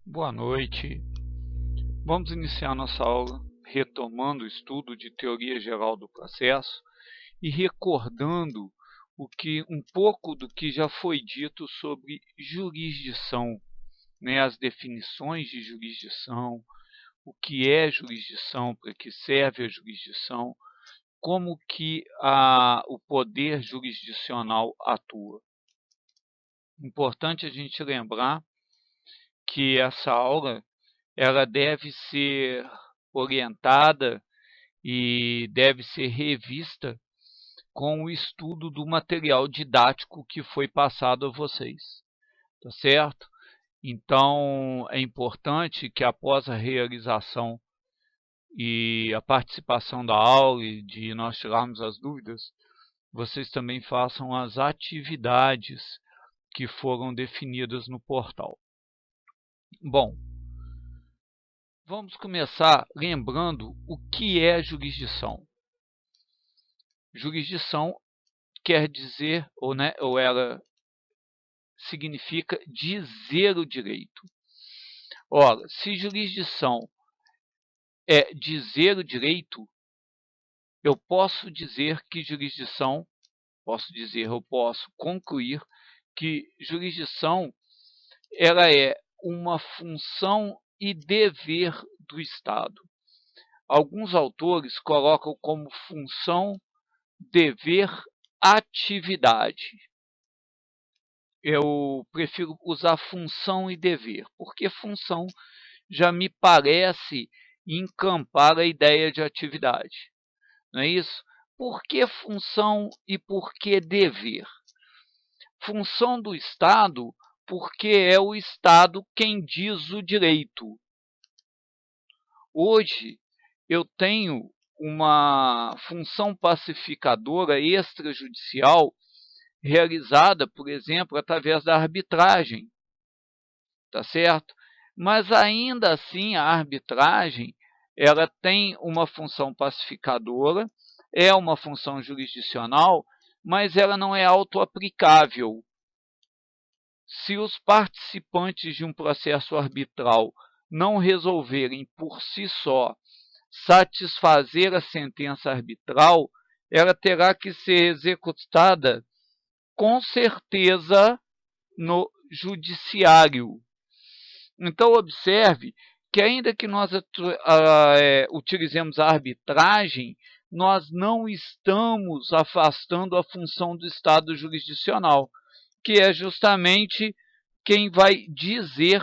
Boa noite. Vamos iniciar nossa aula retomando o estudo de teoria geral do processo e recordando um pouco do que já foi dito sobre jurisdição, né? As definições de jurisdição, o que é jurisdição, para que serve a jurisdição, como que o poder jurisdicional atua. Importante a gente lembrar que essa aula ela deve ser orientada e deve ser revista com o estudo do material didático que foi passado a vocês, tá certo? Então, é importante que após a realização e a participação da aula e de nós tirarmos as dúvidas, vocês também façam as atividades que foram definidas no portal. Bom, vamos começar lembrando o que é jurisdição. Jurisdição quer dizer, ou ela significa dizer o direito. Ora, se jurisdição é dizer o direito, eu posso dizer que jurisdição, eu posso concluir que jurisdição ela é uma função e dever do Estado. Alguns autores colocam como função, dever, atividade. Eu prefiro usar função e dever, porque função já me parece encampar a ideia de atividade. Não é isso? Por que função e por que dever? Função do Estado, porque é o Estado quem diz o direito. Hoje, eu tenho uma função pacificadora extrajudicial realizada, por exemplo, através da arbitragem, tá certo? Mas ainda assim a arbitragem ela tem uma função pacificadora, é uma função jurisdicional, mas ela não é autoaplicável. Se os participantes de um processo arbitral não resolverem por si só satisfazer a sentença arbitral, ela terá que ser executada com certeza no judiciário. Então, observe que ainda que nós utilizemos a arbitragem, nós não estamos afastando a função do Estado jurisdicional, que é justamente quem vai dizer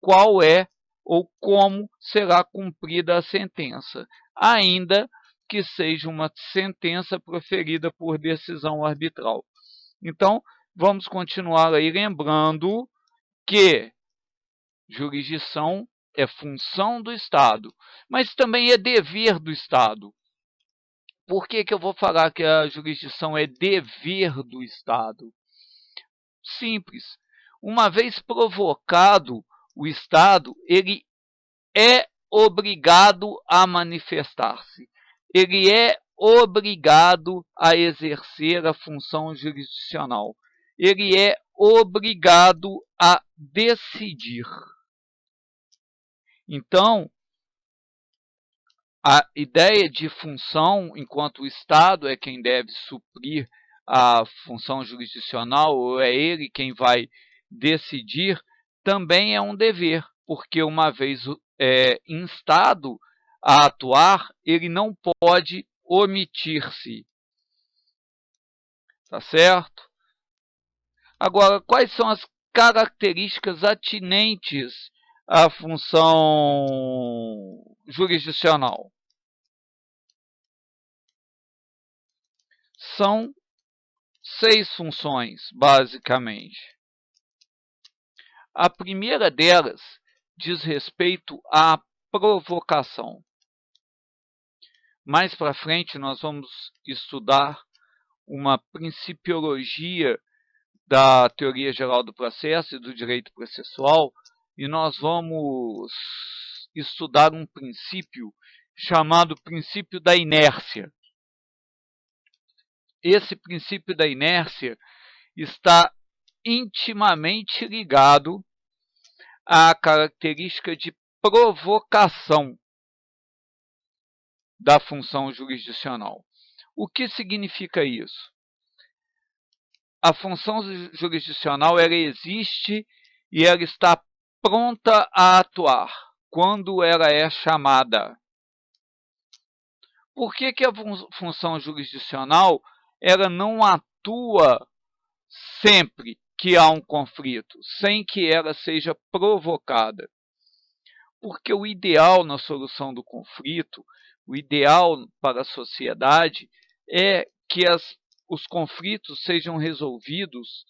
qual é ou como será cumprida a sentença, ainda que seja uma sentença proferida por decisão arbitral. Então, vamos continuar aí lembrando que jurisdição é função do Estado, mas também é dever do Estado. Por que eu vou falar que a jurisdição é dever do Estado? Simples. Uma vez provocado o Estado, ele é obrigado a manifestar-se. Ele é obrigado a exercer a função jurisdicional. Ele é obrigado a decidir. Então, a ideia de função, enquanto o Estado é quem deve suprir a função jurisdicional, ou é ele quem vai decidir, também é um dever, porque uma vez instado a atuar, ele não pode omitir-se. Tá certo? Agora, quais são as características atinentes à função jurisdicional? São 6 funções, basicamente. A primeira delas diz respeito à provocação. Mais para frente, nós vamos estudar uma principiologia da teoria geral do processo e do direito processual, e nós vamos estudar um princípio chamado princípio da inércia. Esse princípio da inércia está intimamente ligado a característica de provocação da função jurisdicional. O que significa isso? A função jurisdicional ela existe e ela está pronta a atuar quando ela é chamada. Por que a função jurisdicional ela não atua sempre que há um conflito, sem que ela seja provocada? Porque o ideal na solução do conflito, o ideal para a sociedade é que os conflitos sejam resolvidos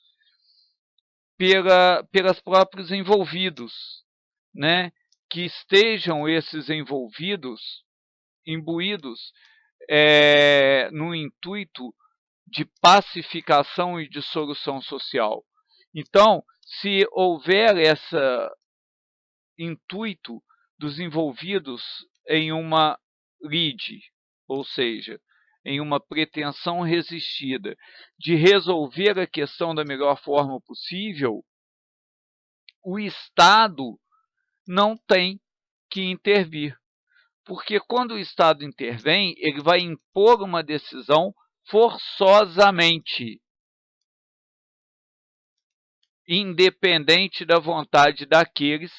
pelos próprios envolvidos, né? Que estejam esses envolvidos, imbuídos no intuito de pacificação e de solução social. Então, se houver esse intuito dos envolvidos em uma lide, ou seja, em uma pretensão resistida de resolver a questão da melhor forma possível, o Estado não tem que intervir. Porque quando o Estado intervém, ele vai impor uma decisão forçosamente, independente da vontade daqueles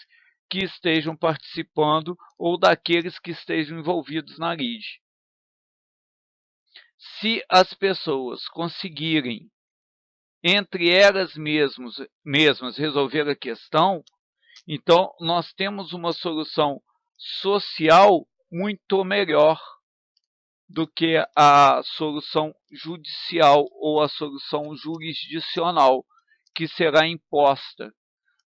que estejam participando ou daqueles que estejam envolvidos na lide. Se as pessoas conseguirem, entre elas mesmas resolver a questão, então nós temos uma solução social muito melhor do que a solução judicial ou a solução jurisdicional que será imposta.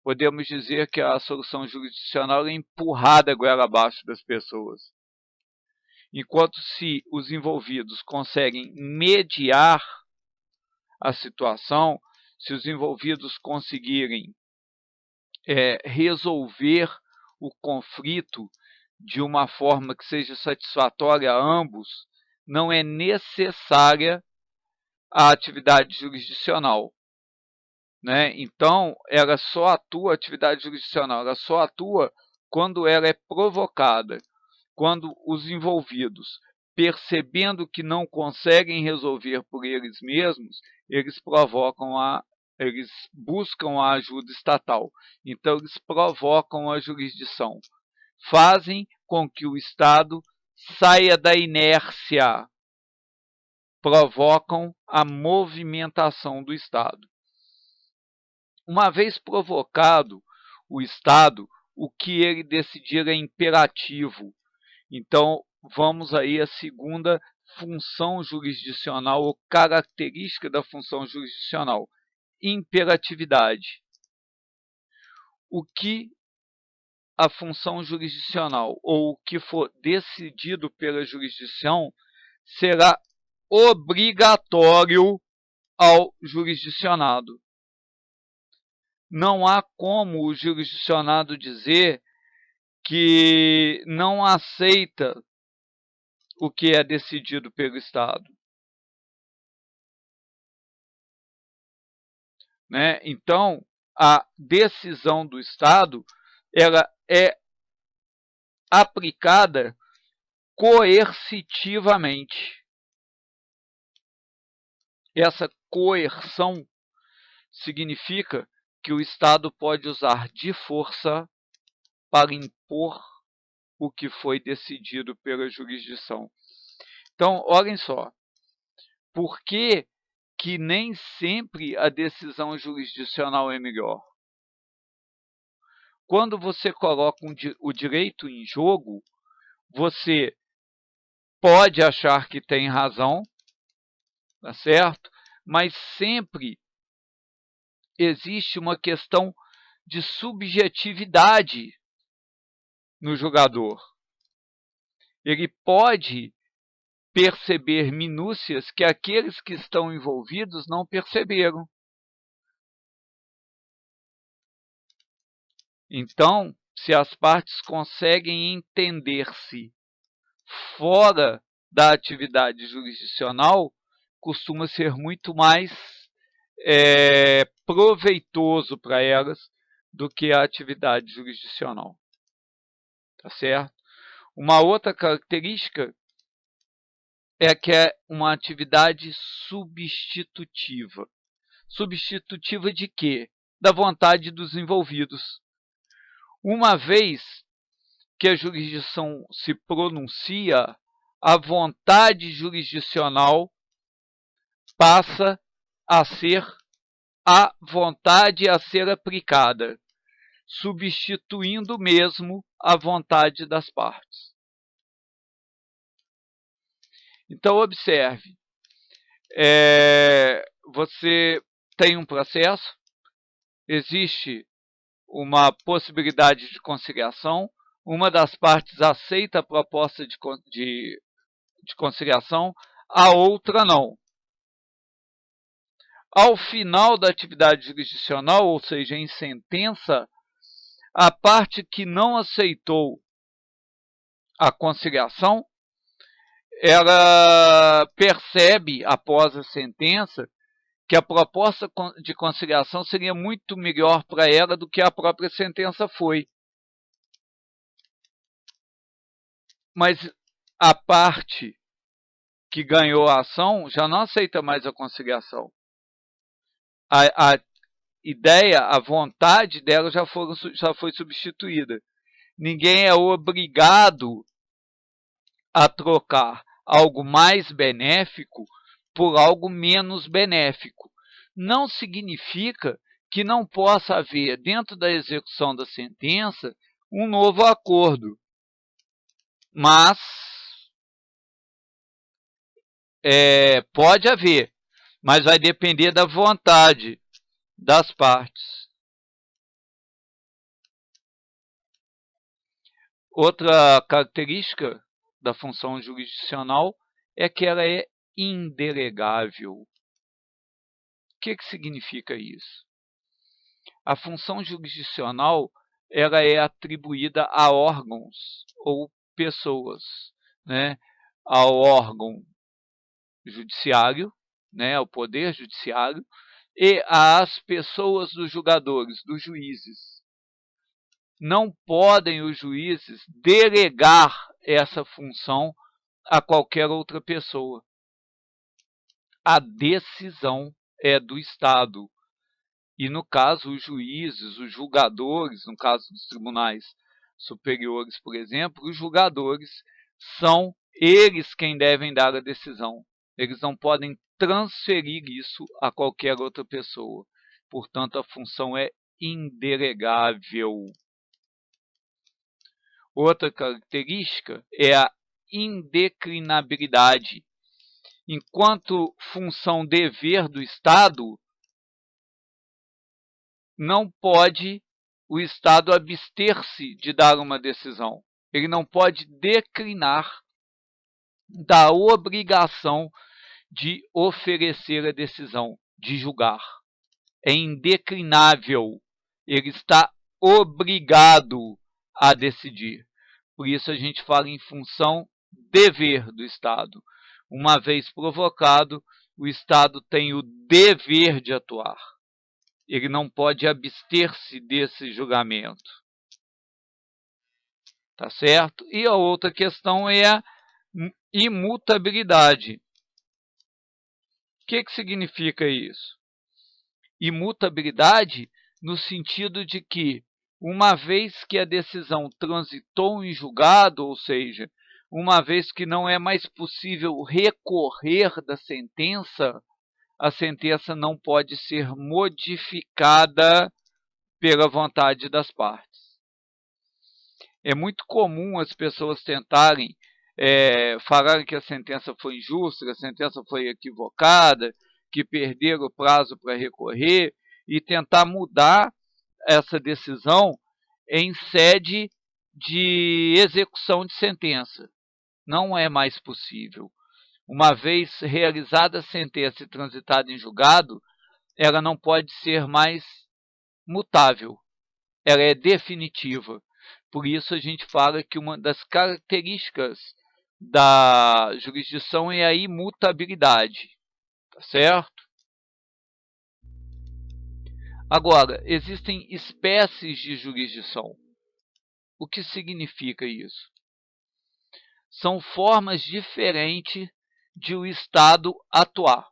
Podemos dizer que a solução jurisdicional é empurrada goela abaixo das pessoas. Enquanto se os envolvidos conseguem mediar a situação, se os envolvidos conseguirem resolver o conflito de uma forma que seja satisfatória a ambos, não é necessária a atividade jurisdicional. Né? Então, ela só atua, a atividade jurisdicional, ela só atua quando ela é provocada, quando os envolvidos, percebendo que não conseguem resolver por eles mesmos, eles buscam a ajuda estatal. Então, eles provocam a jurisdição. Fazem com que o Estado saia da inércia, provocam a movimentação do Estado. Uma vez provocado o Estado, o que ele decidir é imperativo. Então, vamos aí à segunda função jurisdicional ou característica da função jurisdicional: imperatividade. O que a função jurisdicional ou o que for decidido pela jurisdição será obrigatório ao jurisdicionado. Não há como o jurisdicionado dizer que não aceita o que é decidido pelo Estado. Né? Então, a decisão do Estado ela é aplicada coercitivamente. Essa coerção significa que o Estado pode usar de força para impor o que foi decidido pela jurisdição. Então, olhem só, por que nem sempre a decisão jurisdicional é melhor? Quando você coloca o direito em jogo, você pode achar que tem razão, tá certo? Mas sempre existe uma questão de subjetividade no jogador. Ele pode perceber minúcias que aqueles que estão envolvidos não perceberam. Então, se as partes conseguem entender-se fora da atividade jurisdicional, costuma ser muito mais proveitoso para elas do que a atividade jurisdicional. Tá certo? Uma outra característica é que é uma atividade substitutiva. Substitutiva de quê? Da vontade dos envolvidos. Uma vez que a jurisdição se pronuncia, a vontade jurisdicional passa a ser a vontade a ser aplicada, substituindo mesmo a vontade das partes. Então, observe, você tem um processo, existe uma possibilidade de conciliação, uma das partes aceita a proposta de conciliação, a outra não. Ao final da atividade jurisdicional, ou seja, em sentença, a parte que não aceitou a conciliação, ela percebe, após a sentença, que a proposta de conciliação seria muito melhor para ela do que a própria sentença foi. Mas a parte que ganhou a ação já não aceita mais a conciliação. A ideia, a vontade dela já foi substituída. Ninguém é obrigado a trocar algo mais benéfico por algo menos benéfico. Não significa que não possa haver, dentro da execução da sentença, um novo acordo. Mas pode haver, mas vai depender da vontade das partes. Outra característica da função jurisdicional é que ela é indelegável. O que significa isso? A função jurisdicional ela é atribuída a órgãos ou pessoas, né? Ao órgão judiciário, né? Ao poder judiciário, e às pessoas dos julgadores, dos juízes. Não podem os juízes delegar essa função a qualquer outra pessoa. A decisão é do Estado. E, no caso, os juízes, os julgadores, no caso dos tribunais superiores, por exemplo, os julgadores são eles quem devem dar a decisão. Eles não podem transferir isso a qualquer outra pessoa. Portanto, a função é indelegável. Outra característica é a indeclinabilidade. Enquanto função dever do Estado, não pode o Estado abster-se de dar uma decisão. Ele não pode declinar da obrigação de oferecer a decisão, de julgar. É indeclinável. Ele está obrigado a decidir. Por isso a gente fala em função dever do Estado. Uma vez provocado, o Estado tem o dever de atuar. Ele não pode abster-se desse julgamento. Tá certo? E a outra questão é a imutabilidade. O que significa isso? Imutabilidade no sentido de que, uma vez que a decisão transitou em julgado, ou seja, uma vez que não é mais possível recorrer da sentença, a sentença não pode ser modificada pela vontade das partes. É muito comum as pessoas tentarem falarem que a sentença foi injusta, que a sentença foi equivocada, que perderam o prazo para recorrer e tentar mudar essa decisão em sede de execução de sentença. Não é mais possível. Uma vez realizada a sentença e transitada em julgado, ela não pode ser mais mutável. Ela é definitiva. Por isso a gente fala que uma das características da jurisdição é a imutabilidade. Tá certo? Agora, existem espécies de jurisdição. O que significa isso? São formas diferentes de o Estado atuar.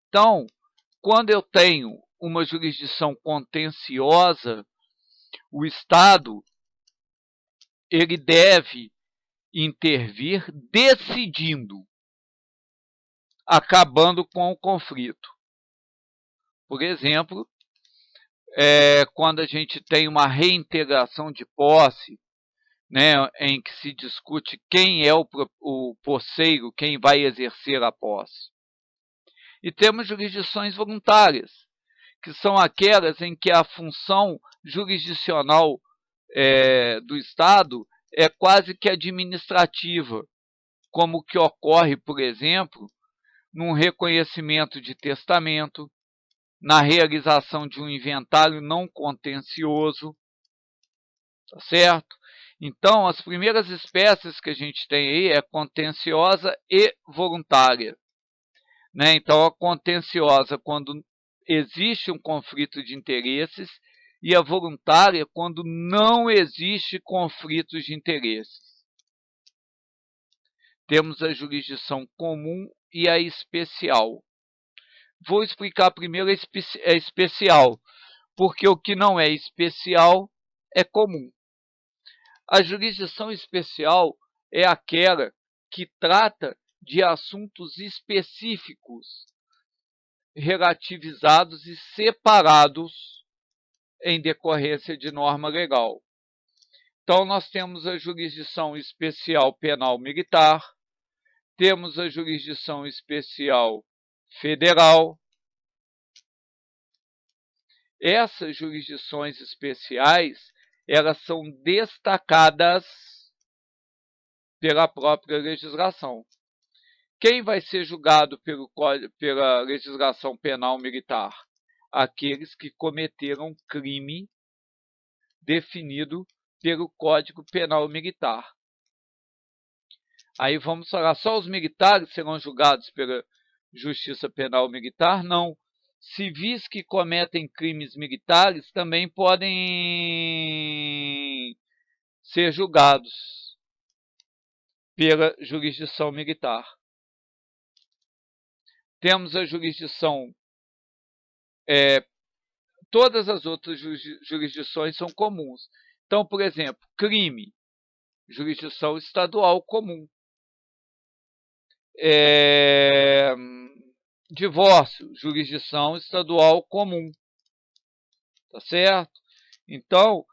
Então, quando eu tenho uma jurisdição contenciosa, o Estado ele deve intervir decidindo, acabando com o conflito. Por exemplo, quando a gente tem uma reintegração de posse, né, em que se discute quem é o posseiro, quem vai exercer a posse. E temos jurisdições voluntárias, que são aquelas em que a função jurisdicional do Estado é quase que administrativa, como o que ocorre, por exemplo, num reconhecimento de testamento, na realização de um inventário não contencioso, tá certo? Então, as primeiras espécies que a gente tem aí é contenciosa e voluntária. Né? Então, a contenciosa, quando existe um conflito de interesses, e a voluntária, quando não existe conflitos de interesses. Temos a jurisdição comum e a especial. Vou explicar primeiro a especial, porque o que não é especial é comum. A jurisdição especial é aquela que trata de assuntos específicos, relativizados e separados em decorrência de norma legal. Então, nós temos a jurisdição especial penal militar, temos a jurisdição especial federal. Essas jurisdições especiais, elas são destacadas pela própria legislação. Quem vai ser julgado pela legislação penal militar? Aqueles que cometeram crime definido pelo Código Penal Militar. Aí vamos falar, só os militares serão julgados pela Justiça Penal Militar? Não. Civis que cometem crimes militares também podem ser julgados pela jurisdição militar. Temos a jurisdição, todas as outras jurisdições são comuns. Então, por exemplo, crime, jurisdição estadual comum. Divórcio, jurisdição estadual comum. Tá certo? Então,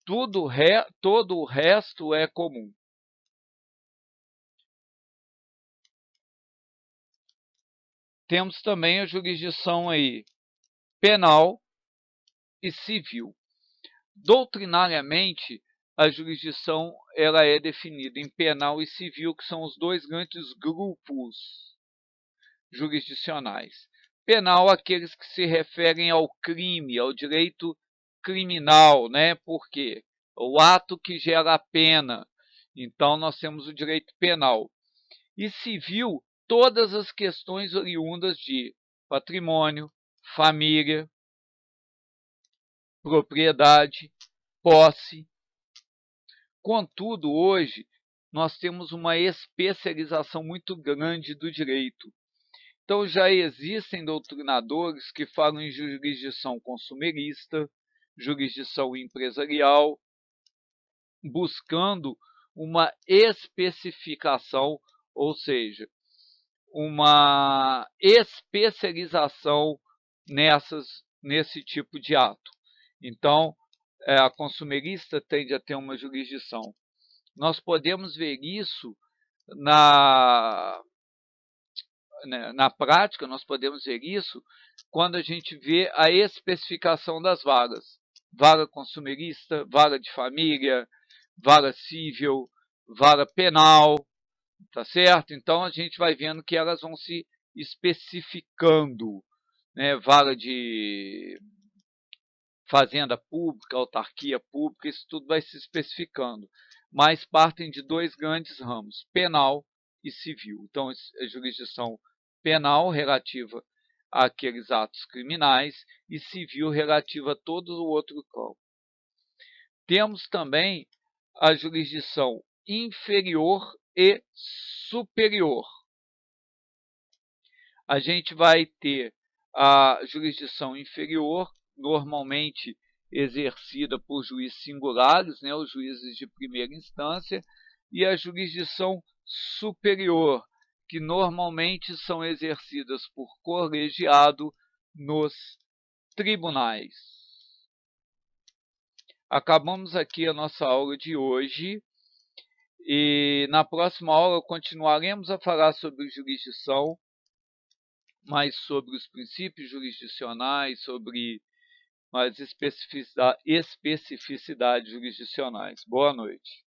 todo o resto é comum. Temos também a jurisdição aí penal e civil. Doutrinariamente, a jurisdição ela é definida em penal e civil, que são os dois grandes grupos jurisdicionais. Penal, aqueles que se referem ao crime, ao direito criminal, né? Porque o ato que gera a pena. Então, nós temos o direito penal. E civil, todas as questões oriundas de patrimônio, família, propriedade, posse. Contudo, hoje, nós temos uma especialização muito grande do direito. Então, já existem doutrinadores que falam em jurisdição consumerista, jurisdição empresarial, buscando uma especificação, ou seja, uma especialização nesse tipo de ato. Então, a consumerista tende a ter uma jurisdição. Nós podemos ver isso na prática, nós podemos ver isso quando a gente vê a especificação das vagas. Vara consumerista, vara de família, vara civil, vara penal, tá certo? Então, a gente vai vendo que elas vão se especificando, né? Vara de fazenda pública, autarquia pública, isso tudo vai se especificando. Mas partem de dois grandes ramos, penal e civil. Então, a jurisdição penal relativa àqueles atos criminais, e civil relativa a todo o outro campo. Temos também a jurisdição inferior e superior. A gente vai ter a jurisdição inferior, normalmente exercida por juízes singulares, né, os juízes de primeira instância, e a jurisdição superior, que normalmente são exercidas por colegiado nos tribunais. Acabamos aqui a nossa aula de hoje e na próxima aula continuaremos a falar sobre jurisdição, mais sobre os princípios jurisdicionais, sobre mais especificidades jurisdicionais. Boa noite.